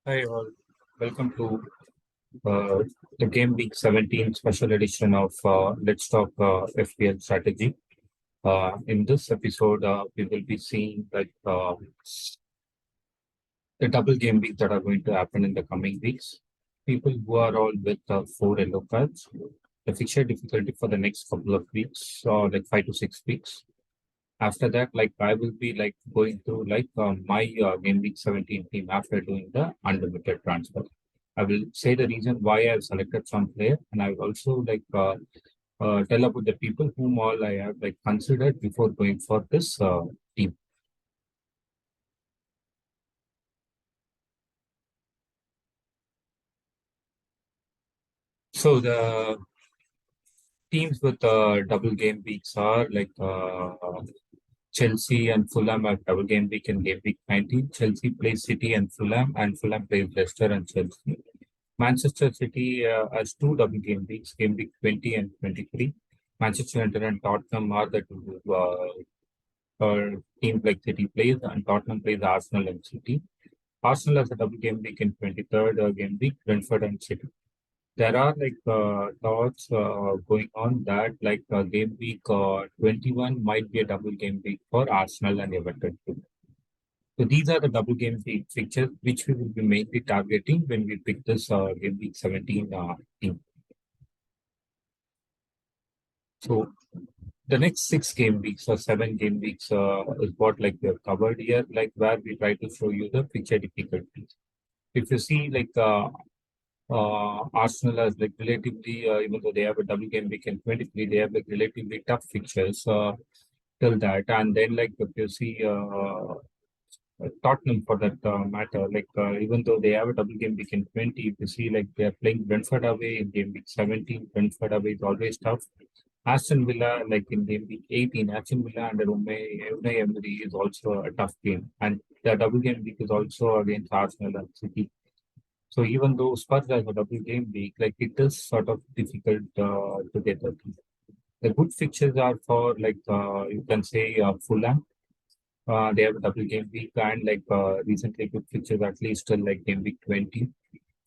Hi all, welcome to uh, the Game Week 17 special edition of Let's Talk FPL Strategy. In this episode, we will be seeing the double game weeks that are going to happen in the coming weeks. People who are all with four yellow cards, the fixture difficulty for the next couple of weeks, or like 5 to 6 weeks. After that, like I will be like going through my game week 17 team after doing the unlimited transfer. I will say the reason why I've selected some player, and I will also tell about the people whom all I have like considered before going for this team. So the teams with double game weeks are Chelsea and Fulham have double game week in game week 19. Chelsea plays City and Fulham plays Leicester and Chelsea. Manchester City has two double game weeks, game week 20 and 23. Manchester United and Tottenham are the two teams like City plays, and Tottenham plays Arsenal and City. Arsenal has a double game week in 23rd game week, Brentford and City. There are thoughts going on that game week 21 might be a double game week for Arsenal and Everton too. So these are the double game week fixtures which we will be mainly targeting when we pick this game week 17 team. So the next 6 game weeks or 7 game weeks is what like we have covered here, like where we try to show you the fixture difficulties. If you see Arsenal has like relatively, even though they have a double game week in 23, they have like relatively tough fixtures till that. And then like if you see Tottenham for that matter, even though they have a double game week in 20, if you see like they are playing Brentford away in game week 17, Brentford away is always tough. Aston Villa, like in game week 18, Aston Villa under Unai Emery is also a tough game. And the double game week is also against Arsenal and City. So even though Spurs has a double game week, like it is sort of difficult to get that. The good fixtures are for you can say Fulham. They have a double game week and recently good fixtures at least till like game week 20.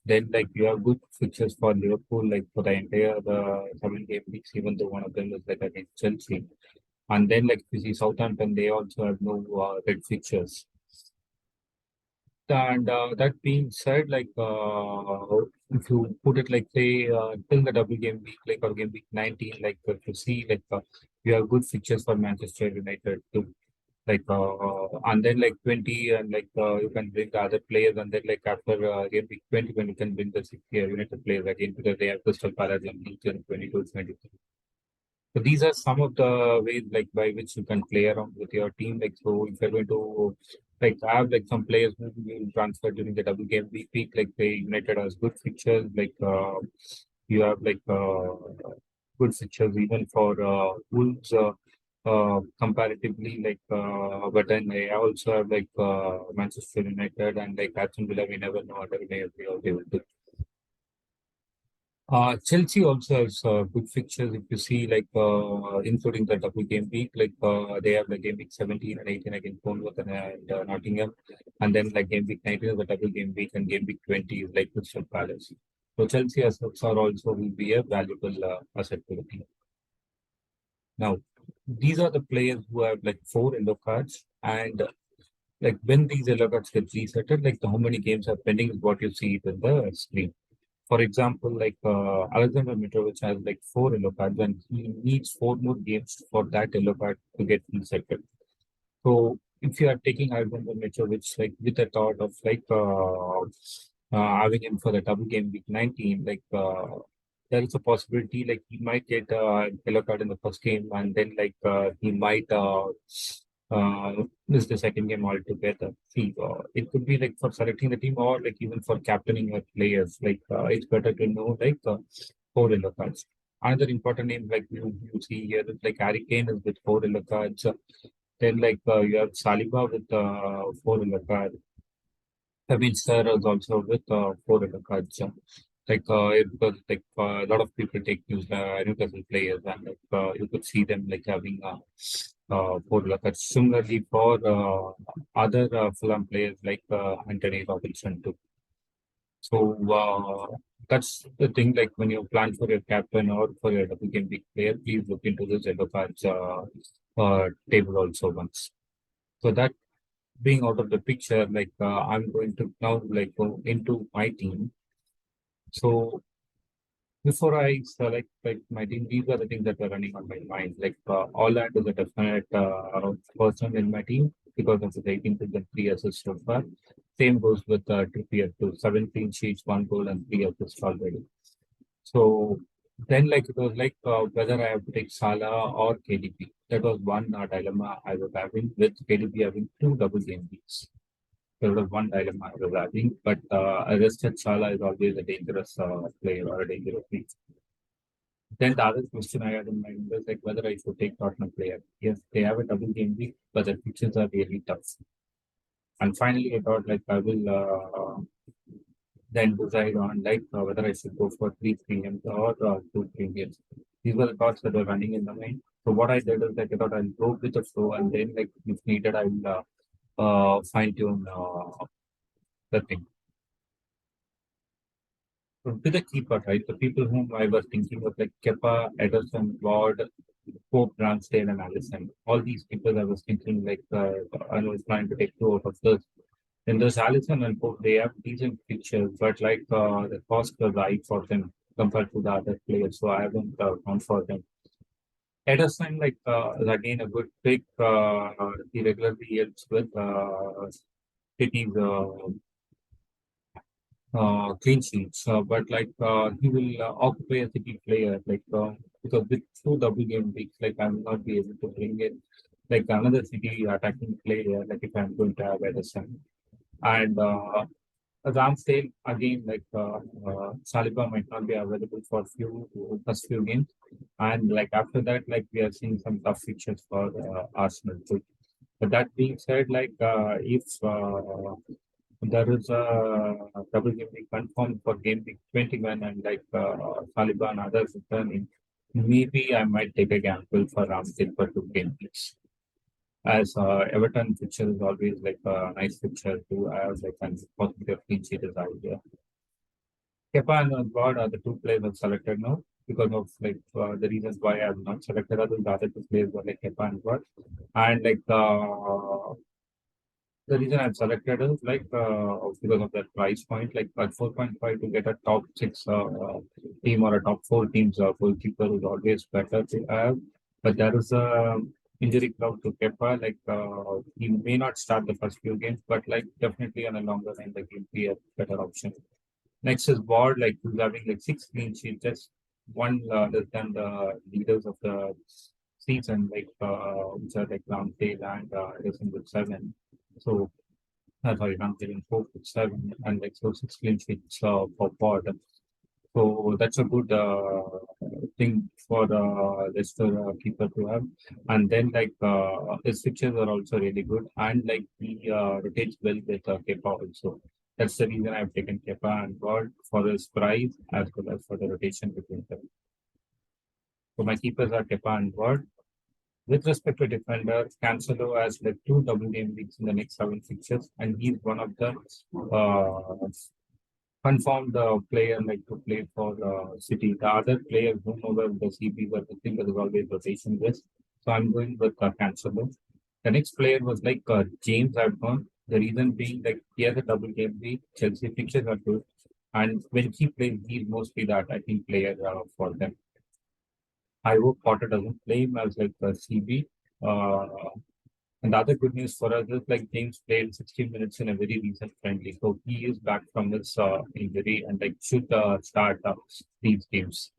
Then like you have good fixtures for Liverpool like for the entire 7 game weeks, even though one of them is like against Chelsea. And then like if you see Southampton, they also have no red fixtures. And that being said, if you put it like say till the double game week, like or game week 19, like if you see you have good fixtures for Manchester United too. And then like 20 and you can bring the other players, and then like after game week 20 when you can bring the 60 United players again because they have Crystal Palace and Leeds in 22, 23. So these are some of the ways like by which you can play around with your team. Like so, if you're going to have like some players who will transfer during the double game week, like the United has good fixtures. You have good fixtures even for Wolves. Comparatively, but then I also have Manchester United and like Aston Villa. We never know under they will do. Chelsea also has good fixtures. If you see, including the double game week, they have the game week 17 and 18 against Bournemouth and Nottingham, and then like game week 19 is the double game week, and game week 20 is like Crystal Palace. So Chelsea assets are also will be a valuable asset to the team. Now, these are the players who have like four yellow cards, and like when these yellow cards get resetted, like how many games are pending is what you see in the screen. For example, Alexander Mitrovic has like four yellow cards and he needs four more games for that yellow card to get resettled. So if you are taking Alexander Mitrovic like with the thought of having him for the double game week 19, there is a possibility like he might get a yellow card in the first game and then he might miss the second game altogether. See, it could be like for selecting the team or like even for captaining your players. It's better to know four yellow cards. Another important name like you see here is like Harry Kane is with four yellow cards. Then you have Saliba with four yellow cards. Sir is also with four yellow cards. Because a lot of people take Newcastle players and you could see them like having four yellow cards. Similarly for other Fulham players like Anthony Robinson too. So that's the thing. Like when you plan for your captain or for your double game week player, please look into this yellow cards table also once. So that being out of the picture, like I'm going to now like go into my team. So before I select like my team, these are the things that are running on my mind. Like Holland is a definite person in my team because of his 18 goals and 3 assists so far. Same goes with Trippier too. 17 sheets, 1 goal and 3 assists already. So then like it was like whether I have to take Salah or KDB. That was one dilemma I was having with KDB having two double game weeks. There was one dilemma I was having, but I rested Salah is always a dangerous player or a dangerous week. Then the other question I had in mind was like whether I should take Tottenham player. Yes, they have a double game week, but the pitches are really tough. And finally, I thought like I will then decide on like whether I should go for three premiums or two premiums. These were the thoughts that were running in the mind. So what I did is like I thought I'll go with the flow, and then like if needed, I will fine tune the thing. So to the keeper, right? The people whom I was thinking of like Kepa, Ederson, Ward, Pope, Ramsdale, and Allison. All these people I was thinking like I was trying to take two out of this. Then there's Allison and Pope. They have decent pictures, but like the cost was high for them compared to the other players, so I haven't gone for them. Ederson, like is again a good pick. He regularly helps with City's clean sheets, but like he will occupy a City player, like because with two double game weeks, like I will not be able to bring in like another City attacking player, like if I'm going to have Ederson. And Ramsdale again, like Saliba might not be available for first few games, and like after that, like we are seeing some tough fixtures for Arsenal too. But that being said, like if there is a double game week confirmed for game week 21, and like Saliba and others returning, maybe I might take a gamble for Ramsdale for two game weeks. As Everton picture is always like a nice picture to have, like and possibility of clean sheet is out there. Kepa and God are the two players I've selected now because of like the reasons why I have not selected others. The other two players were like Kepa and God, and like the reason I've selected is like because of that price point, like at 4.5 to get a top six team or a top four teams goalkeeper is always better to have. But there is a injury cloud to Kepa. Like he may not start the first few games, but like definitely on a longer end, like he'll be a better option. Next is Ward, like who's having like six clean sheets, just one less than the leaders of the season, like which are like Ramsdale and Edison with seven. So sorry, Ramsdale and four with seven, and like so six clean sheets for Ward. So that's a good thing for Leicester keeper to have. And then like his fixtures are also really good, and like he rotates well with Kepa also. That's the reason I've taken Kepa and God for his price as well as for the rotation between them. So my keepers are Kepa and God. With respect to defender, Cancelo has like two double game weeks in the next seven fixtures, and he's one of the uh, confirmed player like to play for City. The other player, whomever the CP were, the thing that is always rotation list. So I'm going with Cancelo. The next player was like James I've gone. The reason being like he has a double game week. Chelsea fixtures are good, and when he plays, he's mostly the attacking player for them. I hope Potter doesn't play him as like a CB. Uh, and the other good news for us is like James played 16 minutes in a very recent friendly. So he is back from his injury and like should start these games.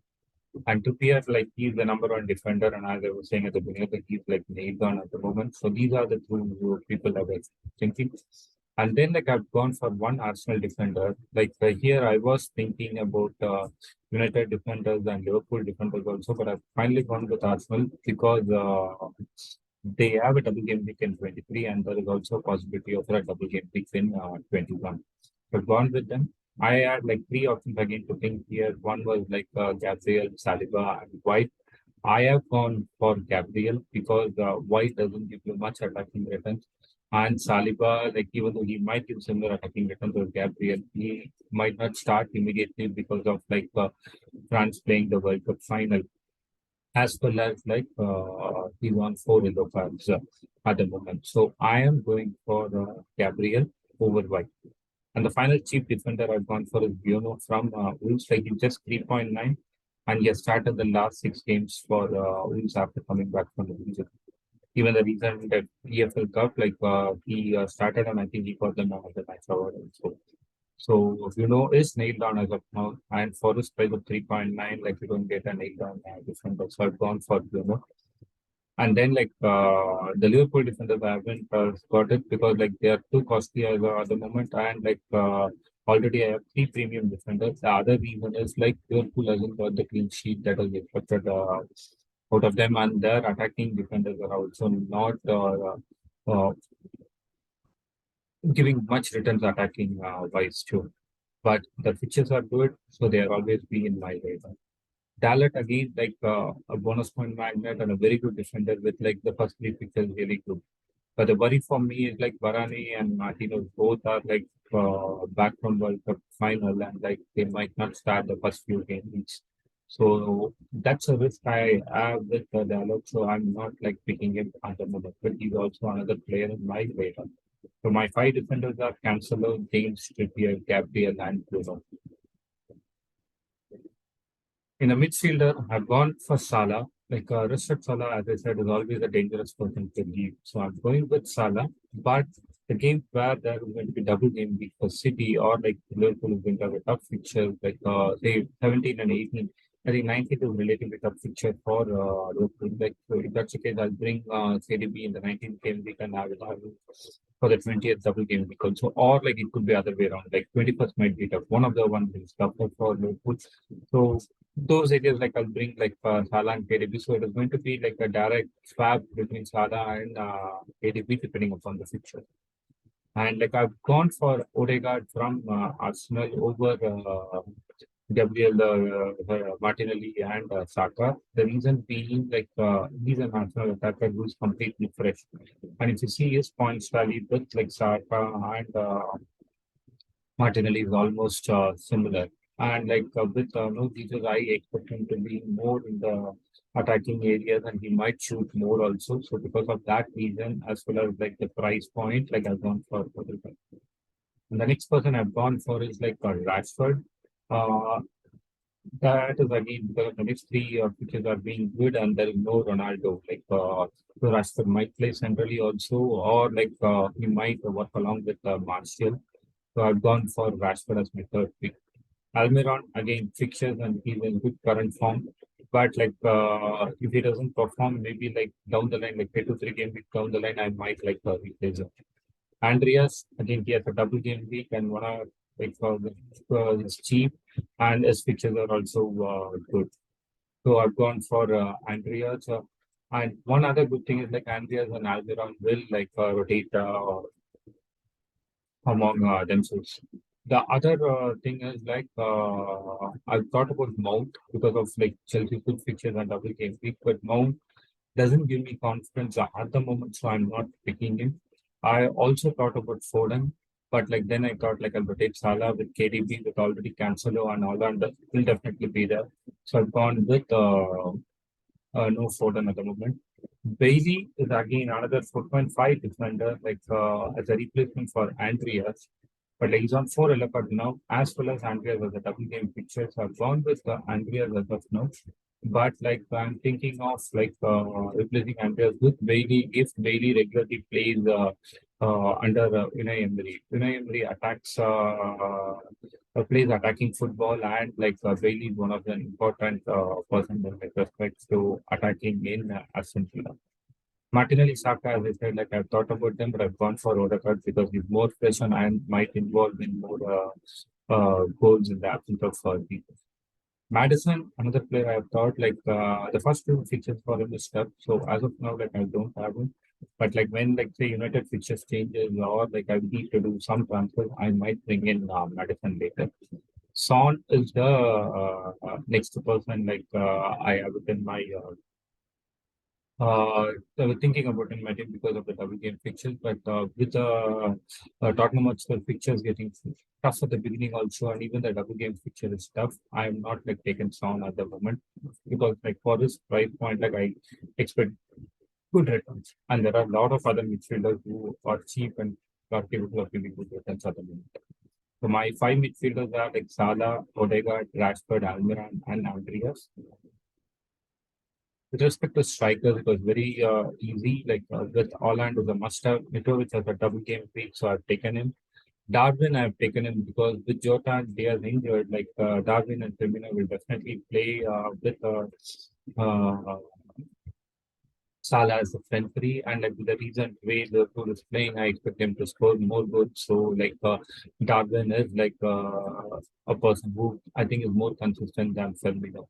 And to Pierre, like he's the number one defender, and as I was saying at the beginning, like he's like nailed on at the moment. So these are the two people I was thinking. And then like I've gone for one Arsenal defender. Like here I was thinking about United defenders and Liverpool defenders also, but I've finally gone with Arsenal because they have a double game week in 23, and there is also a possibility of a double game week in 21. So I've gone with them. I had like three options again to think here. One was like Gabriel, Saliba, and White. I have gone for Gabriel because White doesn't give you much attacking returns, And Saliba, like even though he might give similar attacking returns to Gabriel, he might not start immediately because of France playing the World Cup final, as well as he's on four yellow cards at the moment. So I am going for Gabriel over White. And the final cheap defender I've gone for is Buono from Wolves. Like he's just 3.9, and he has started the last six games for Wolves after coming back from the injury. Even the reason that EFL Cup, he started and I think he got the man of the match award also. So is nailed down as of now, and for this price of 3.9, like you don't get a nailed down defender. So I've gone for and then the Liverpool defenders I haven't got it because like they are too costly at the moment, and already I have three premium defenders. The other reason is like Liverpool hasn't got the clean sheet that was expected out of them, and their attacking defenders are also not uh, giving much returns attacking wise too. But the pitches are good, so they are always be in my radar. Dallas again, a bonus point magnet and a very good defender with like the first three pitches really good. But the worry for me is like Varane and Martinez both are back from World Cup final and like they might not start the first few games. So that's a risk I have with Dallas. So I'm not like picking him at the moment. But he's also another player in my radar. So my five defenders are Cancelo, James, Trippier, Gabriel, and Bruno. In a midfielder, I've gone for Salah. Richard Salah, as I said, is always a dangerous person to leave. So I'm going with Salah. But the games where there is going to be double game week for City or like Liverpool is going to have a tough fixture, say 17 and 18. I think 19 is relatively tough fixture for Liverpool. So if that's the case, I'll bring CDB in the 19th game week and I will have it for the 20th double game week also. Or like it could be other way around. Like 21st might be tough. One of the one is tougher for Liverpool. So those areas like I'll bring Salah and KDB. So it is going to be like a direct swap between Salah and KDB depending upon the fixture. And like I've gone for Odegaard from Arsenal over Gabriel Martinelli and Saka. The reason being he's an Arsenal attacker who's completely fresh. And if you see his points tally with like Saka and Martinelli is almost similar. And with no features, I expect him to be more in the attacking areas and he might shoot more also. So because of that reason, as well as like the price point, like I've gone for Odegaard. And the next person I've gone for is Rashford. Uh, that is again because the next three pitches are being good and there is no Ronaldo. So Rashford might play centrally also, or he might work along with Martial. So I've gone for Rashford as my third pick. Almiron, again, fixtures and he's in good current form. But if he doesn't perform, maybe like down the line, like 2 3 game week down the line, I might replace him. Andreas, again, he has a double game week and one of is cheap and his fixtures are also good. So I've gone for Andreas. And one other good thing is like Andreas and Almiron will rotate among themselves. The other thing is I've thought about Mount because of like Chelsea good fixtures and double game week, but Mount doesn't give me confidence at the moment, so I'm not picking him. I also thought about Foden, but like then I thought like I'll rotate Salah with KDB with already Cancelo and all that will definitely be there. So I've gone with no Foden at the moment. Bailey is again another 4.5 defender, as a replacement for Andreas. But he's on four yellow card now, as well as Andreas as a double game picture. So I've gone with Andreas as of now. But I'm thinking of replacing Andreas with Bailey if Bailey regularly plays under Unai Emery. Unai Emery plays attacking football and Bailey is one of the important person with respect to attacking in Aston Villa. Martinelli Saka, as I said, I've thought about them, but I've gone for Odegaard because he's more fresh and might involve in more goals in the absence of people. Madison, another player I've thought the first two fixtures for him is tough. So as of now, I don't have him. But when say United fixtures changes or I need to do some transfers, I might bring in Madison later. Son is the next person I have it in my I was thinking about in my team because of the double game fixtures, but with Tottenham Hotspur fixtures getting tough at the beginning also, and even the double game fixture is tough. I am not like taken Son at the moment because like for this price point, like I expect good returns, and there are a lot of other midfielders who are cheap and are capable of giving good returns at the moment. So my five midfielders are like Salah, Odegaard, Rashford, Almiron, and Andreas. With respect to strikers, it was very easy. Like with Holland was a must-have. Mitrovic has a double game week, so I've taken him. Darwin, I've taken him because with Jota and Diaz injured, like Darwin and Firmino will definitely play with uh, Salah as a front three, and like with the recent way Liverpool is playing, I expect them to score more goals. So like Darwin is like a person who I think is more consistent than Firmino.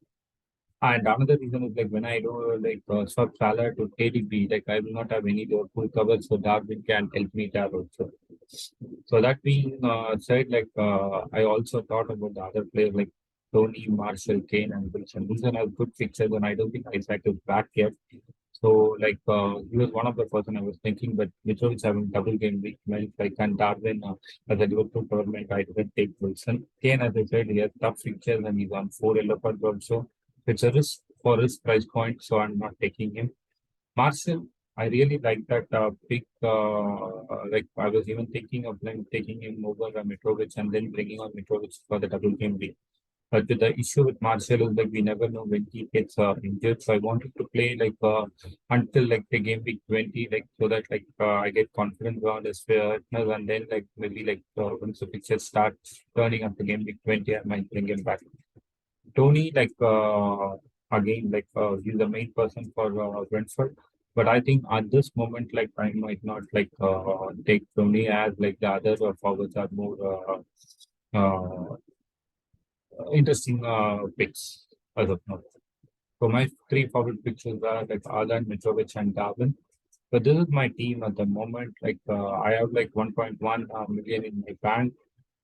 And another reason is like when I do like swap Salah to KDB, like I will not have any full cover, so Darwin can help me there also. So that being said, like I also thought about the other players like Tony, Marshall, Kane, and Wilson. Wilson has good fixtures, and I don't think Isaac is back yet. So like he was one of the person I was thinking, but Mitrovic having double game week meant like and Darwin as a Liverpool tournament, I didn't take Wilson. Kane, as I said, he has tough fixtures and he's on four yellow cards also. It's a risk for his price point, so I'm not taking him. Marshall, I really like that pick. Like I was even thinking of like taking him over Mitrovic and then bringing on Mitrovic for the double game week. But with the issue with Martial is like we never know when he gets injured. So I wanted to play like until like the game week 20, like so that like I get confidence on his fitness, and then like maybe like once the pictures start turning up the game week 20, I might bring him back. Tony, like again, like he's the main person for Brentford. But I think at this moment, like I might not like take Tony as like the other forwards are more interesting picks as of now. So my three forward pictures are like Alan, Mitrovic, and Darwin. So this is my team at the moment. Like I have like 1.1 million in my bank,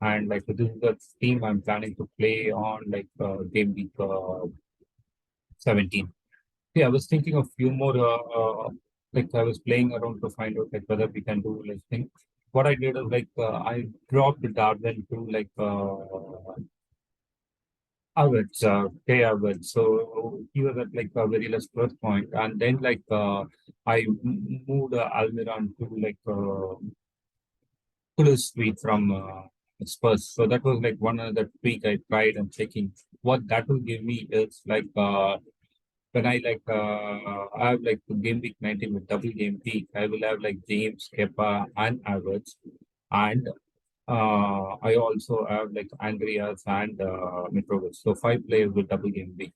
and like this is the team I'm planning to play on like game week 17. Yeah, I was thinking of few more. Like I was playing around to find out like whether we can do like thing. What I did is like I dropped Darwin to like Average, pay average. So he was at like a very less plus point, and then like moved Almiron to like full speed from Spurs. So that was like one other tweak I tried and checking. What that will give me is like when I like I have like the game week 19 with double game week, I will have like James, Kepa, and average, and I also have like Andreas and Mitrovic. So five players with double game week.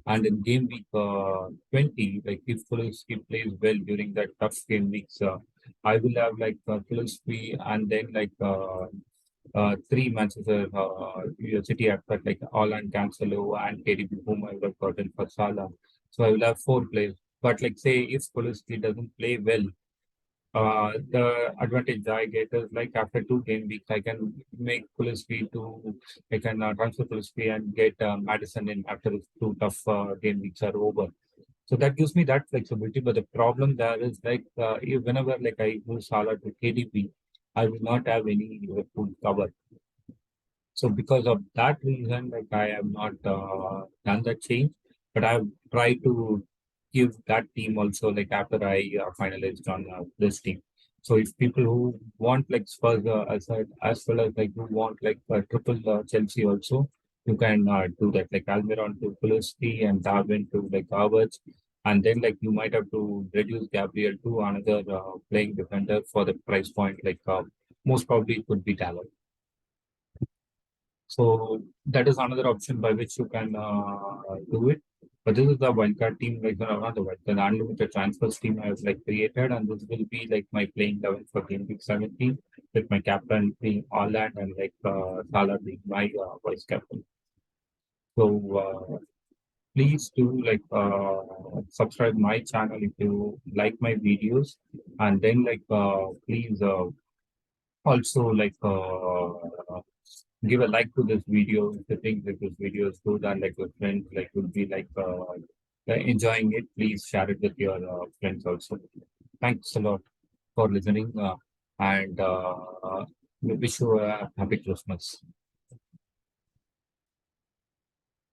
And in game week 20, like if Kulinski plays well during that tough game weeks, I will have like Kulinski and then like three Manchester City have got like Holland, Cancelo, and KDB, whom I would have gotten for Salah. So I will have four players. But like say if Kulinski doesn't play well, the advantage I get is like after two game weeks, I can make Kulispi to I can transfer Kulispi and get Madison in after the two tough game weeks are over. So that gives me that flexibility. But the problem there is like whenever like I move Salah to KDP, I will not have any full cover. So because of that reason, like I have not done that change, but I've tried to give that team also like after I finalized on this team. So if people who want like Spurs as well as like who want like triple Chelsea also, you can do that like Almiron to Kulusevski and Darwin to like Havertz, and then like you might have to reduce Gabriel to another playing defender for the price point like most probably it could be Dalot. So that is another option by which you can do it. But this is the wildcard team, like not the wildcard, the unlimited transfers team I have like created, and this will be like my playing 11 for game week 17 with my captain being Holland and like Salah being my vice captain. So please do like subscribe my channel if you like my videos, and then like please also like give a like to this video if you think that this video is good and like your friends like would be like enjoying it, please share it with your friends also. Thanks a lot for listening, and we wish you a happy Christmas.